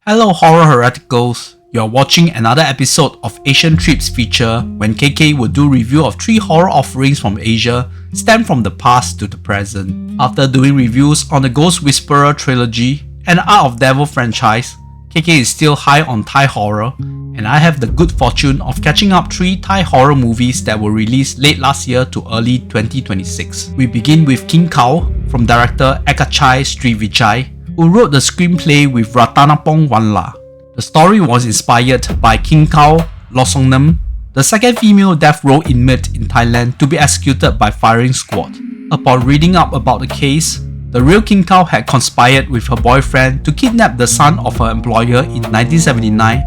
Hello horror hereticals, you are watching another episode of Asian Trips feature when KK will do review of 3 horror offerings from Asia stem from the past to the present. After doing reviews on the Ghost Whisperer trilogy and the Art of Devil franchise, KK is still high on Thai horror, and I have the good fortune of catching up 3 Thai horror movies that were released late last year to early 2026. We begin with Kingkaew from director Ekachai Srivijay, who wrote the screenplay with Ratanapong Wanla. The story was inspired by Kingkaew Losongnam, the second female death row inmate in Thailand to be executed by firing squad. Upon reading up about the case, the real Kingkaew had conspired with her boyfriend to kidnap the son of her employer in 1979.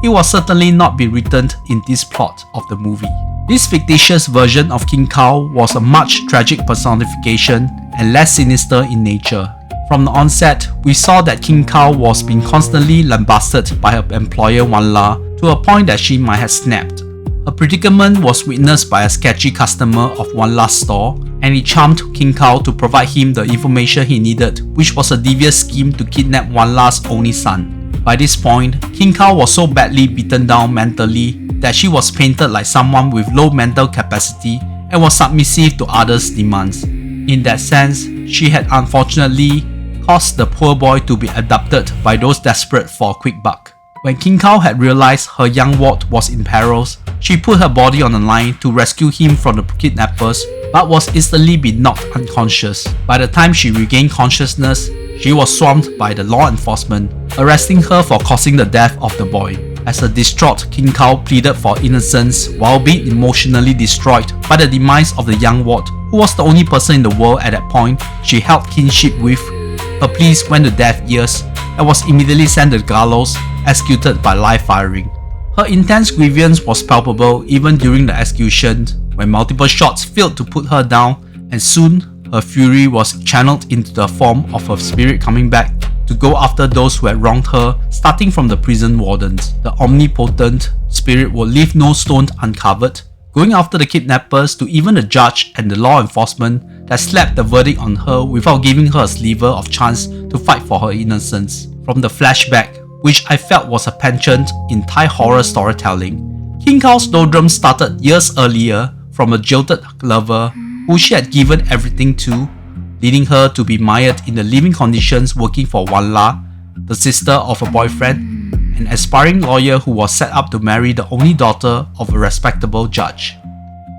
It will certainly not be written in this plot of the movie. This fictitious version of Kingkaew was a much tragic personification and less sinister in nature. From the onset, we saw that Kingkaew was being constantly lambasted by her employer Wanla to a point that she might have snapped. Her predicament was witnessed by a sketchy customer of Wanla's store, and he charmed Kingkaew to provide him the information he needed, which was a devious scheme to kidnap Wanla's only son. By this point, Kingkaew was so badly beaten down mentally that she was painted like someone with low mental capacity and was submissive to others' demands. In that sense, she had unfortunately caused the poor boy to be abducted by those desperate for a quick buck. When Kingkaew had realized her young ward was in perils, she put her body on the line to rescue him from the kidnappers, but was instantly been knocked unconscious. By the time she regained consciousness, she was swamped by the law enforcement, arresting her for causing the death of the boy. As a distraught Kingkaew pleaded for innocence while being emotionally destroyed by the demise of the young ward, who was the only person in the world at that point she held kinship with. Her pleas went to deaf ears and was immediately sent to the gallows, executed by live firing. Her intense grievance was palpable even during the execution, when multiple shots failed to put her down, and soon her fury was channeled into the form of her spirit coming back to go after those who had wronged her, starting from the prison wardens. The omnipotent spirit would leave no stone uncovered, going after the kidnappers to even the judge and the law enforcement that slapped the verdict on her without giving her a sliver of chance to fight for her innocence. From the flashback, which I felt was a penchant in Thai horror storytelling, Kingkaew's doldrums started years earlier from a jilted lover who she had given everything to, leading her to be mired in the living conditions working for Wanla, the sister of a boyfriend, an aspiring lawyer who was set up to marry the only daughter of a respectable judge.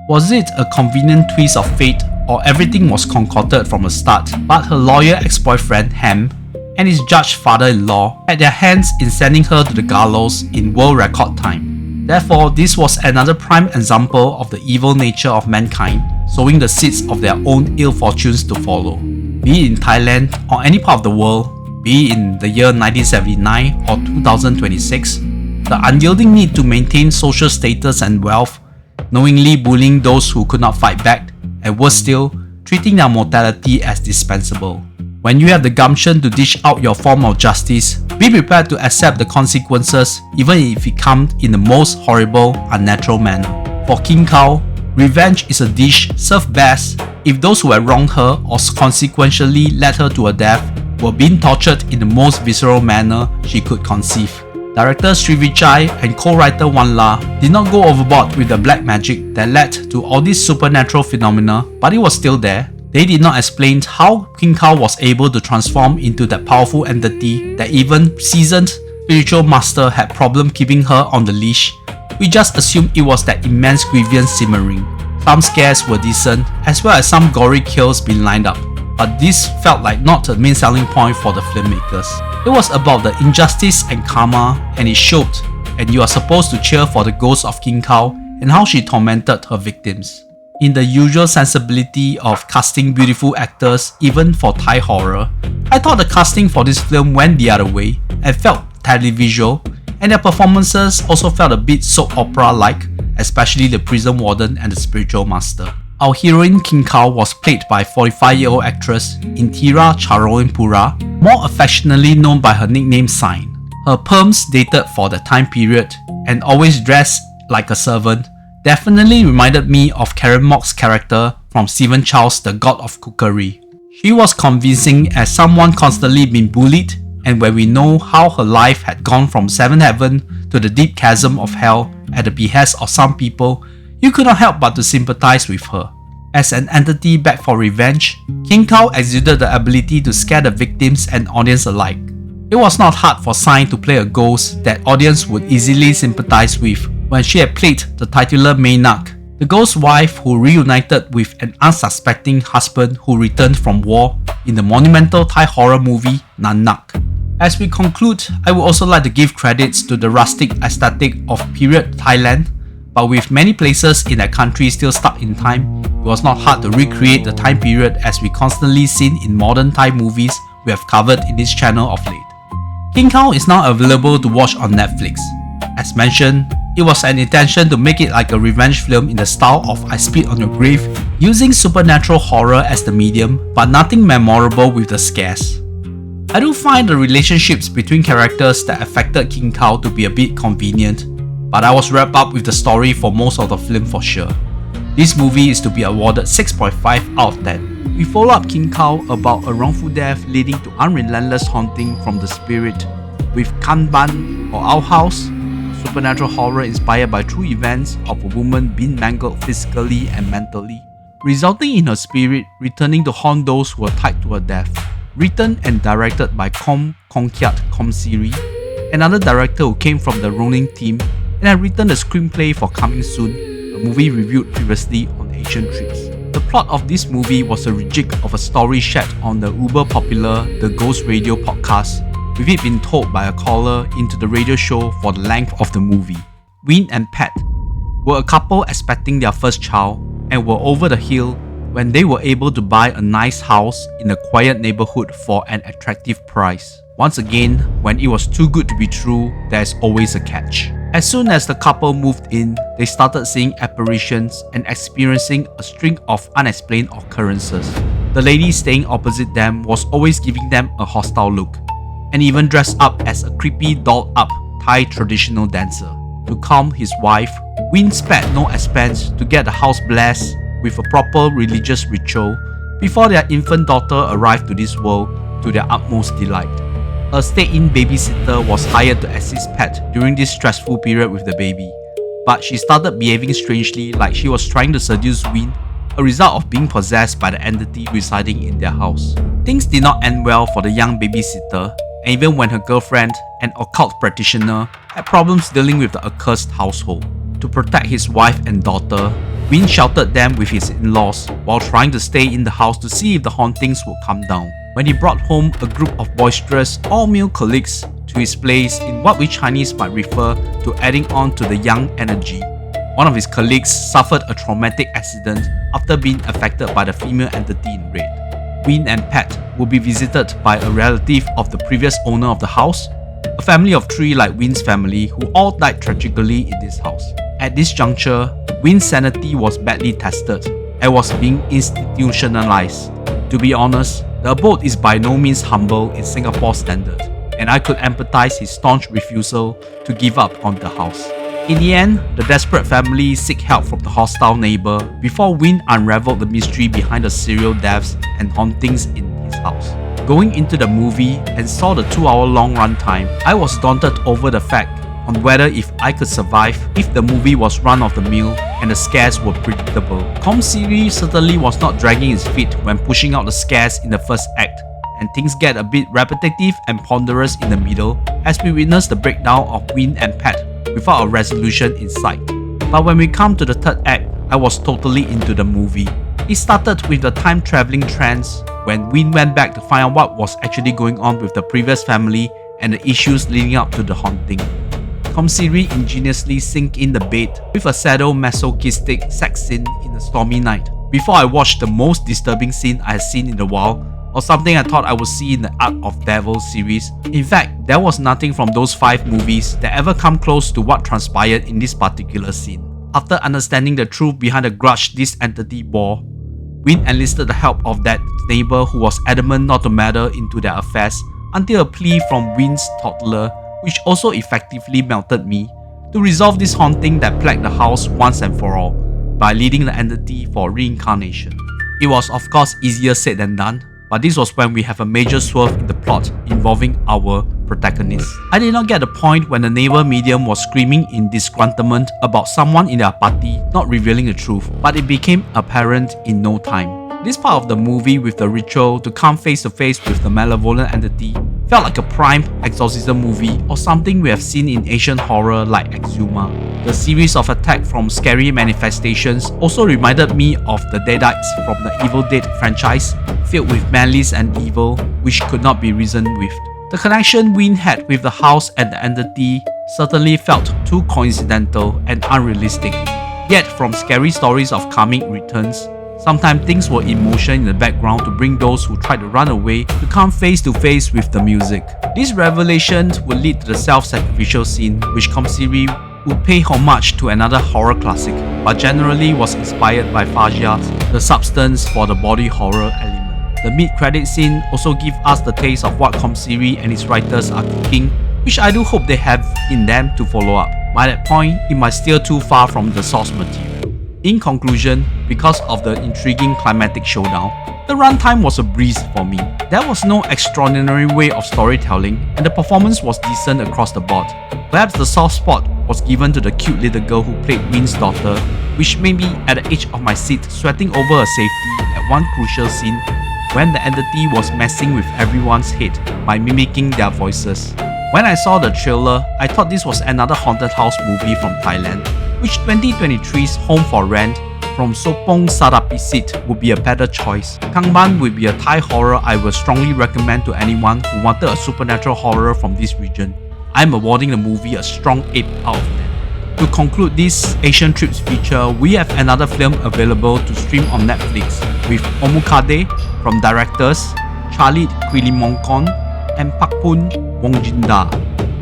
Was it a convenient twist of fate, or everything was concocted from the start, but her lawyer ex-boyfriend Ham and his judge father-in-law had their hands in sending her to the gallows in world record time. Therefore, this was another prime example of the evil nature of mankind, sowing the seeds of their own ill fortunes to follow. Be it in Thailand or any part of the world, be it in the year 1979 or 2026, the unyielding need to maintain social status and wealth, knowingly bullying those who could not fight back, and worse still, treating their mortality as dispensable. When you have the gumption to dish out your form of justice, be prepared to accept the consequences even if it comes in the most horrible, unnatural manner. For Kingkaew, revenge is a dish served best if those who had wronged her or consequentially led her to a death were being tortured in the most visceral manner she could conceive. Director Srivijay and co-writer Wanla did not go overboard with the black magic that led to all these supernatural phenomena, but it was still there. They did not explain how Kingkaew was able to transform into that powerful entity that even seasoned spiritual master had problem keeping her on the leash. We just assumed it was that immense grievance simmering. Some scares were decent, as well as some gory kills being lined up, but this felt like not a main selling point for the filmmakers. It was about the injustice and karma, and it showed, and you are supposed to cheer for the ghost of Kingkaew and how she tormented her victims. In the usual sensibility of casting beautiful actors even for Thai horror, I thought the casting for this film went the other way and felt televisual, and their performances also felt a bit soap opera-like, especially the prison warden and the spiritual master. Our heroine Kingkaew was played by 45-year-old actress Intira Charoenpura, more affectionately known by her nickname Sign. Her perms dated for the time period and always dressed like a servant definitely reminded me of Karen Mock's character from Stephen Chow's The God of Cookery. She was convincing as someone constantly being bullied, And when we know how her life had gone from 7th heaven to the deep chasm of hell at the behest of some people, you could not help but to sympathize with her. As an entity back for revenge, Kingkaew exuded the ability to scare the victims and audience alike. It was not hard for Sign to play a ghost that audience would easily sympathize with when she had played the titular Maynard, the ghost's wife who reunited with an unsuspecting husband who returned from war in the monumental Thai horror movie Nanak. As we conclude, I would also like to give credits to the rustic aesthetic of period Thailand, but with many places in that country still stuck in time, it was not hard to recreate the time period as we constantly seen in modern Thai movies we have covered in this channel of late. Kingkaew is now available to watch on Netflix. As mentioned, it was an intention to make it like a revenge film in the style of I Spit on Your Grave, using supernatural horror as the medium, but nothing memorable with the scares. I do find the relationships between characters that affected Kingkaew to be a bit convenient, but I was wrapped up with the story for most of the film for sure. This movie is to be awarded 6.5 out of 10. We follow up Kingkaew about a wrongful death leading to unrelentless haunting from the spirit, with Kang Baan or Our House, supernatural horror inspired by true events of a woman being mangled physically and mentally, resulting in her spirit returning to haunt those who were tied to her death. Written and directed by Kongkyat, another director who came from the Ronin team and had written the screenplay for Coming Soon, a movie reviewed previously on Asian Trips. The plot of this movie was a rejig of a story shared on the uber popular The Ghost Radio podcast, with it being told by a caller into the radio show for the length of the movie. Win and Pat were a couple expecting their first child and were over the hill when they were able to buy a nice house in a quiet neighborhood for an attractive price. Once again, when it was too good to be true, there's always a catch. As soon as the couple moved in, they started seeing apparitions and experiencing a string of unexplained occurrences. The lady staying opposite them was always giving them a hostile look, and even dressed up as a creepy dolled-up Thai traditional dancer. To calm his wife, Win spared no expense to get the house blessed with a proper religious ritual before their infant daughter arrived to this world to their utmost delight. A stay-in babysitter was hired to assist Pat during this stressful period with the baby, but she started behaving strangely like she was trying to seduce Win, a result of being possessed by the entity residing in their house. Things did not end well for the young babysitter, and even when her girlfriend, an occult practitioner, had problems dealing with the accursed household. To protect his wife and daughter, Win sheltered them with his in-laws while trying to stay in the house to see if the hauntings would come down. When he brought home a group of boisterous, all-male colleagues to his place in what we Chinese might refer to adding on to the yang energy, one of his colleagues suffered a traumatic accident after being affected by the female entity in red. Win and Pat will be visited by a relative of the previous owner of the house, a family of 3 like Win's family who all died tragically in this house. At this juncture, Win's sanity was badly tested and was being institutionalized. To be honest, the abode is by no means humble in Singapore standard, and I could empathize his staunch refusal to give up on the house. In the end, the desperate family seek help from the hostile neighbor before Win unraveled the mystery behind the serial deaths and hauntings in his house. Going into the movie and saw the 2-hour-long runtime, I was daunted over the fact on whether if I could survive if the movie was run-of-the-mill and the scares were predictable. Komsiri certainly was not dragging his feet when pushing out the scares in the first act, and things get a bit repetitive and ponderous in the middle as we witness the breakdown of Win and Pat without a resolution in sight. But when we come to the third act, I was totally into the movie. It started with the time-traveling trance when Win went back to find out what was actually going on with the previous family and the issues leading up to the haunting. Komsiri ingeniously sink in the bait with a sadomasochistic sex scene in a stormy night before I watched the most disturbing scene I had seen in a while, or something I thought I would see in the Art of Devil series. In fact, there was nothing from those 5 movies that ever come close to what transpired in this particular scene. After understanding the truth behind the grudge this entity bore, Win enlisted the help of that neighbor who was adamant not to meddle into their affairs until a plea from Win's toddler, which also effectively melted me, to resolve this haunting that plagued the house once and for all by leading the entity for reincarnation. It was of course easier said than done, but this was when we have a major swerve in the plot involving our protagonist. I did not get the point when the neighbor medium was screaming in disgruntlement about someone in their party not revealing the truth, but it became apparent in no time. This part of the movie with the ritual to come face to face with the malevolent entity felt like a prime exorcism movie or something we have seen in Asian horror like Exuma. The series of attacks from scary manifestations also reminded me of the Deadites from the Evil Dead franchise, filled with malice and evil which could not be reasoned with. The connection Wynn had with the house and the entity certainly felt too coincidental and unrealistic. Yet from scary stories of karmic returns, sometimes things were in motion in the background to bring those who tried to run away to come face to face with the music. These revelations would lead to the self-sacrificial scene, which Komsiri would pay homage to another horror classic, but generally was inspired by Fajia's The Substance for the body horror element. The mid-credit scene also gives us the taste of what Komsiri and its writers are cooking, which I do hope they have in them to follow up. By that point, it might steer too far from the source material. In conclusion, because of the intriguing climatic showdown, the runtime was a breeze for me. There was no extraordinary way of storytelling, and the performance was decent across the board. Perhaps the soft spot was given to the cute little girl who played Wynn's daughter, which made me at the edge of my seat sweating over her safety at one crucial scene when the entity was messing with everyone's head by mimicking their voices. When I saw the trailer, I thought this was another haunted house movie from Thailand, which 2023's Home for Rent from Sopong Sarapisit would be a better choice. Kang Baan would be a Thai horror I would strongly recommend to anyone who wanted a supernatural horror from this region. I'm awarding the movie a strong 8 out of 10. To conclude this Asian Trips feature, we have another film available to stream on Netflix with Omukade from directors Charlie Quilimongkon and Pakpun Wongjinda,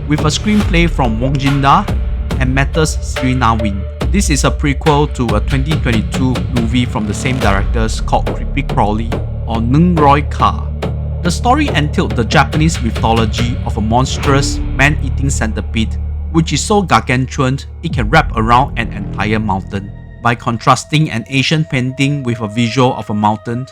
with a screenplay from Wongjinda and Matters Srinawin. This is a prequel to a 2022 movie from the same directors called Creepy Crawly or Nung Roi Ka. The story entailed the Japanese mythology of a monstrous man-eating centipede which is so gargantuan it can wrap around an entire mountain. By contrasting an Asian painting with a visual of a mountain,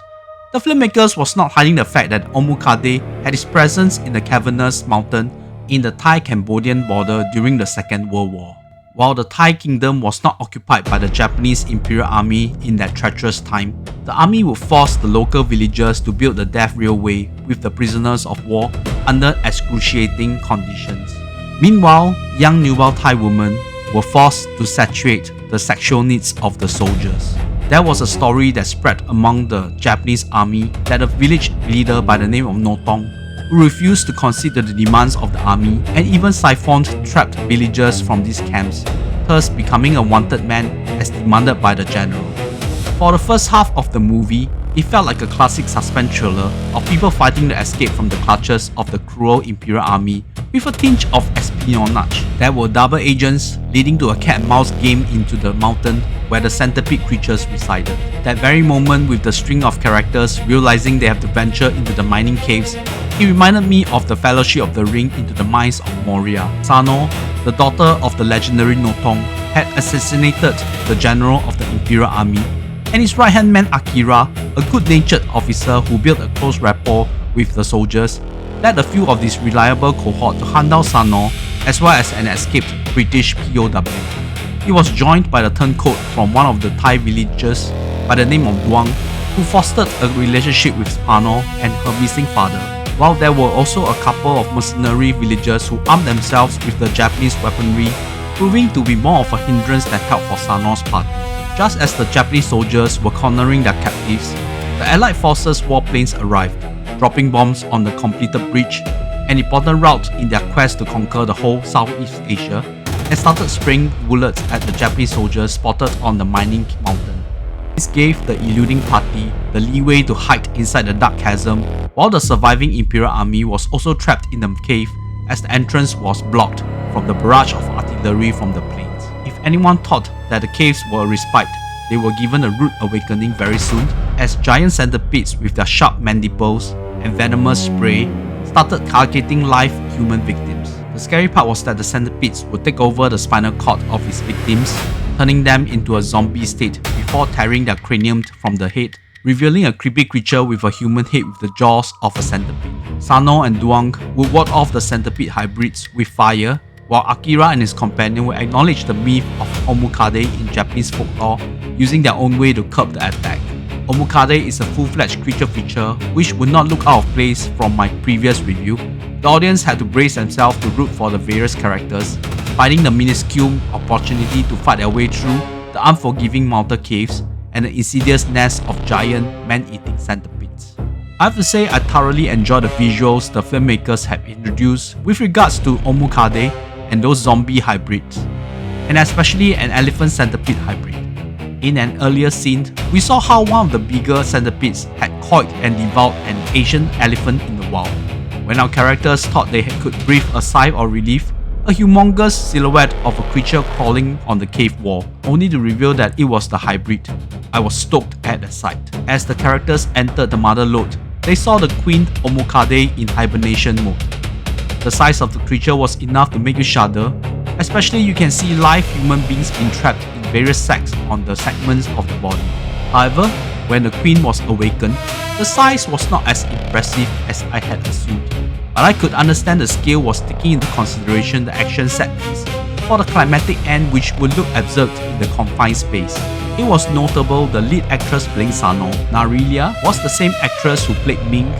the filmmakers was not hiding the fact that Omukade had its presence in the cavernous mountain in the Thai-Cambodian border during the Second World War. While the Thai kingdom was not occupied by the Japanese Imperial Army in that treacherous time, the army would force the local villagers to build the death railway with the prisoners of war under excruciating conditions. Meanwhile, young nubile Thai women were forced to saturate the sexual needs of the soldiers. There was a story that spread among the Japanese army that a village leader by the name of Notong, who refused to concede to the demands of the army and even siphoned trapped villagers from these camps, thus becoming a wanted man as demanded by the general. For the first half of the movie, it felt like a classic suspense thriller of people fighting to escape from the clutches of the cruel Imperial Army with a tinge of espionage. There were double agents leading to a cat and mouse game into the mountain where the centipede creatures resided. That very moment with the string of characters realizing they have to venture into the mining caves, it reminded me of the Fellowship of the Ring into the mines of Moria. Sano, the daughter of the legendary Notong, had assassinated the general of the Imperial Army, and his right-hand man Akira, a good-natured officer who built a close rapport with the soldiers, led a few of this reliable cohort to hunt down Sano as well as an escaped British POW. He was joined by the turncoat from one of the Thai villages by the name of Duang, who fostered a relationship with Sano and her missing father, while there were also a couple of mercenary villagers who armed themselves with the Japanese weaponry, proving to be more of a hindrance than help for Sano's party. Just as the Japanese soldiers were cornering their captives, the Allied forces' warplanes arrived, dropping bombs on the completed bridge, an important route in their quest to conquer the whole Southeast Asia, and started spraying bullets at the Japanese soldiers spotted on the mining mountain. This gave the eluding party the leeway to hide inside the dark chasm, while the surviving Imperial Army was also trapped in the cave as the entrance was blocked from the barrage of artillery from the plains. If anyone thought that the caves were a respite, they were given a rude awakening very soon, as giant centipedes with their sharp mandibles and venomous spray started targeting live human victims. The scary part was that the centipedes would take over the spinal cord of its victims, turning them into a zombie state before tearing their cranium from the head revealing a creepy creature with a human head with the jaws of a centipede. Sano and Duong would ward off the centipede hybrids with fire, while Akira and his companion will acknowledge the myth of Omukade in Japanese folklore, using their own way to curb the attack. Omukade is a full-fledged creature feature which would not look out of place from my previous review. The audience had to brace themselves to root for the various characters, finding the minuscule opportunity to fight their way through the unforgiving mountain caves and the insidious nest of giant man-eating centipedes. I have to say I thoroughly enjoyed the visuals the filmmakers have introduced with regards to Omukade and those zombie hybrids, and especially an elephant centipede hybrid. In an earlier scene, we saw how one of the bigger centipedes had caught and devoured an Asian elephant in the wild. When our characters thought they could breathe a sigh of relief, a humongous silhouette of a creature crawling on the cave wall, only to reveal that it was the hybrid. I was stoked at the sight. As the characters entered the mother lode, they saw the queen Omukade in hibernation mode. The size of the creature was enough to make you shudder, especially you can see live human beings entrapped in various sacs on the segments of the body. However, when the queen was awakened, the size was not as impressive as I had assumed, but I could understand the scale was taking into consideration the action set piece for the climatic end which would look absurd in the confined space. It was notable the lead actress playing Sano, Narilia, was the same actress who played Ming,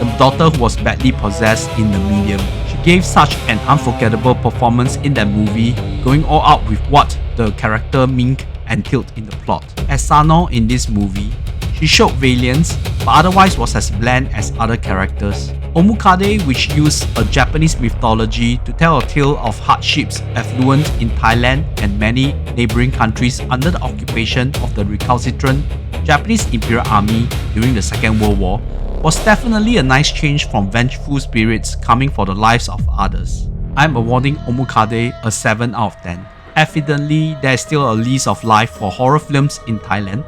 the daughter who was badly possessed in The Medium. She gave such an unforgettable performance in that movie, going all out with what the character Ming entailed in the plot. As Sano in this movie, she showed valiance, but otherwise was as bland as other characters. Omukade, which used a Japanese mythology to tell a tale of hardships affluent in Thailand and many neighbouring countries under the occupation of the recalcitrant Japanese Imperial Army during the Second World War, was definitely a nice change from vengeful spirits coming for the lives of others. I am awarding Omukade a 7 out of 10. Evidently, there is still a lease of life for horror films in Thailand,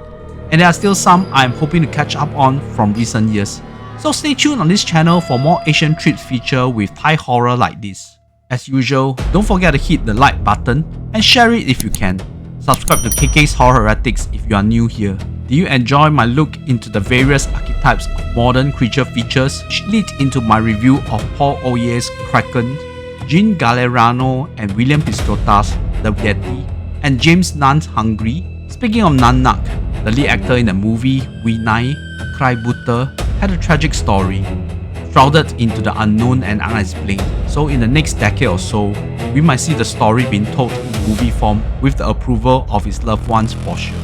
and there are still some I am hoping to catch up on from recent years. So stay tuned on this channel for more Asian trips feature with Thai horror like this. As usual, don't forget to hit the like button and share it if you can. Subscribe to KK's Horror Heretics if you are new here. Do you enjoy my look into the various archetypes of modern creature features which lead into my review of Paul Oye's Kraken, Jean Gallerano and William Piscotta's The Yeti, and James Nunn's Hungry? Speaking of Nan Nak, the lead actor in the movie We Nai, Cry Butter, had a tragic story, shrouded into the unknown and unexplained. So in the next decade or so, we might see the story being told in movie form with the approval of his loved ones for sure.